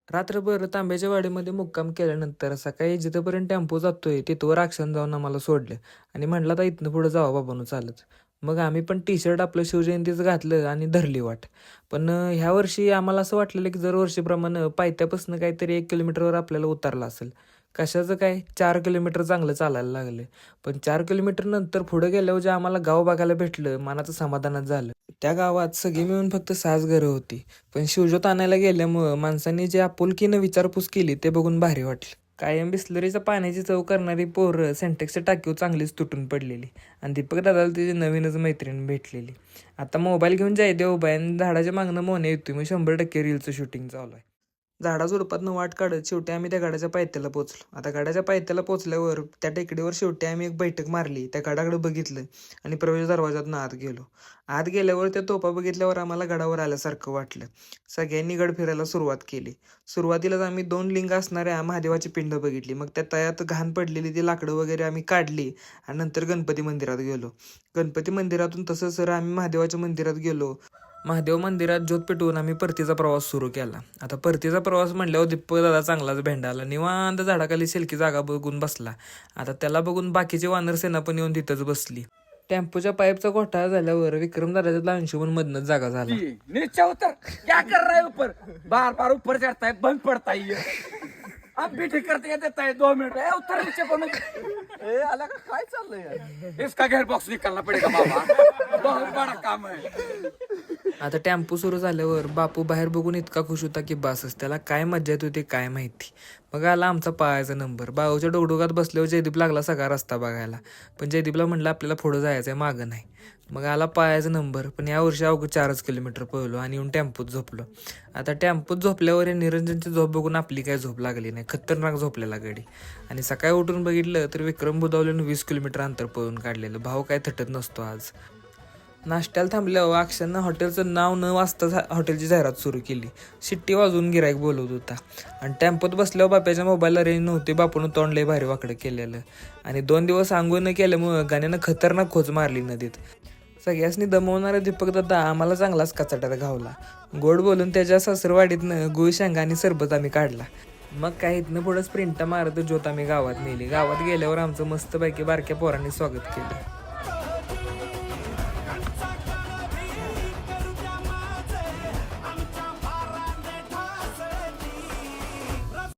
रात्रभर तांब्याच्या वाडीमध्ये मुक्काम केल्यानंतर सकाळी जिथपर्यंत टेम्पो जातोय तिथवर अक्षानं जाऊन आम्हाला सोडलं आणि म्हणलं आता इथनं पुढे जावा बाबांनो चालत. मग आम्ही पण टी शर्ट आपलं शिवजयंतीचं घातलं आणि धरली वाट. पण ह्या वर्षी आम्हाला असं वाटलेलं की दरवर्षीप्रमाणे पायथ्यापासून काहीतरी 1 किलोमीटरवर आपल्याला उतरलं असेल. कशाचं काय 4 किलोमीटर चांगलं चालायला लागले. पण 4 किलोमीटर नंतर पुढे गेल्यावर जे आम्हाला गाव बघायला भेटलं मनाचं समाधानच झालं. त्या गावात सगळी मिळून फक्त 6च घरं होती. पण शिवजोत आणायला गेल्यामुळं माणसांनी जे आपुलकीनं विचारपूस केली ते बघून भारी वाटलं. कायम बिस्लरीच्या पाण्याची चव करणारी पोरं सेंटेक्सच्या टाकीव चांगलीच तुटून पडलेली आणि दीपक दादाला तिची नवीनच मैत्रीण भेटलेली. आता मोबाईल घेऊन जयदेव उभा आहे आणि झाडाच्या मागणं मोने येतोय. मग 100% रीलचं शूटिंग चालू आहे. झाडाझुडपातनं वाट काढत शेवटी आम्ही त्या गडाच्या पायथ्याला पोचलो. आता गडाच्या पायथ्याला पोचल्यावर त्या टेकडीवर शेवटी आम्ही एक बैठक मारली. त्या गडाकडे बघितलं आणि प्रवेश दरवाजातनं आत गेलो. आत गेल्यावर त्या तोफा बघितल्यावर आम्हाला गडावर आल्यासारखं वाटलं. सगळ्यांनी गड फिरायला सुरुवात केली. सुरुवातीलाच आम्ही 2 लिंग असणाऱ्या महादेवाची पिंड बघितली. मग त्या तळ्यात घाण पडलेली ती लाकडं वगैरे आम्ही काढली आणि नंतर गणपती मंदिरात गेलो. गणपती मंदिरातून तसं सर आम्ही महादेवाच्या मंदिरात गेलो. महादेव मंदिरात ज्योत पेटवून आम्ही परतीचा प्रवास सुरू केला. आता परतीचा प्रवास म्हणल्यावर दीपक दादा चांगलाच भेंडाला निवांत झाडाखाली सेलकी जागा बघून बसला. आता त्याला बघून बाकीची वानर सेना पण येऊन तिथंच बसली. टेम्पोच्या पाईपचा घोटाळा झाल्यावर विक्रम दादाच्या अंशुमन मधनच जागा झाला. नीचे उतर, क्या कर रहा है ऊपर? बार बार ऊपर चढ़ता है, बंद पड़ता है ये. अब भी ठीक करते देता है 2 मिनट. उतर नीचे को. अलग काय चाललंय यार? इसका गेयर बॉक्स निकालना पड़ेगा बाबा. बहुत बड़ा काम है. आता टेम्पो सुरू झाल्यावर बापू बाहेर बघून इतका खुश होता की बासच. त्याला काय मज्जा येत होती काय माहिती. मग आला आमचा पायाचा नंबर. बाळूच्या डोकडोकात बसल्यावर जयदीप लागला सगळा रस्ता बघायला. पण जयदीपला म्हटलं आपल्याला पुढं जायचं आहे, मागं नाही. मग आला पायाचा नंबर. पण यावर्षी अवघं 4च किलोमीटर पळलो आणि येऊन टेम्पोत झोपलो. आता टेम्पोत झोपल्यावर निरंजनची झोप बघून आपली काय झोप लागली नाही. खतरनाक झोपलेला गडी. आणि सकाळी उठून बघितलं तर विक्रम बुदावलेनं 20 किलोमीटर अंतर पळून काढलेलं. भाऊ काय थटत नसतो आज. नाश्त्याला थांबल्यावर अक्षरनं हॉटेलचं नाव न वाचता हॉटेलची जाहिरात सुरू केली. शिट्टी वाजवून गिराईक बोलवत होता. आणि टेम्पोत बसल्यावर बाप्याच्या मोबाईलला रेंज नव्हती. बापून तोंड लय भारी वाकडं केलेलं. आणि 2 दिवस आंघोळ न केल्यामुळं गाण्यानं खतरनाक खोच मारली नदीत. सगळ्यासनी दमवणारा दीपक दादा आम्हाला चांगलाच कचाट्यात घावला. गोड बोलून त्याच्या सासरवाडीतनं गुळ शेंगा आणि सरबत आम्ही काढला. मग काही इथनं पुढं स्प्रिंटा मारत ज्योत आम्ही गावात नेली. गावात गेल्यावर आमचं मस्तपैकी बारक्या पोरांनी स्वागत केलं.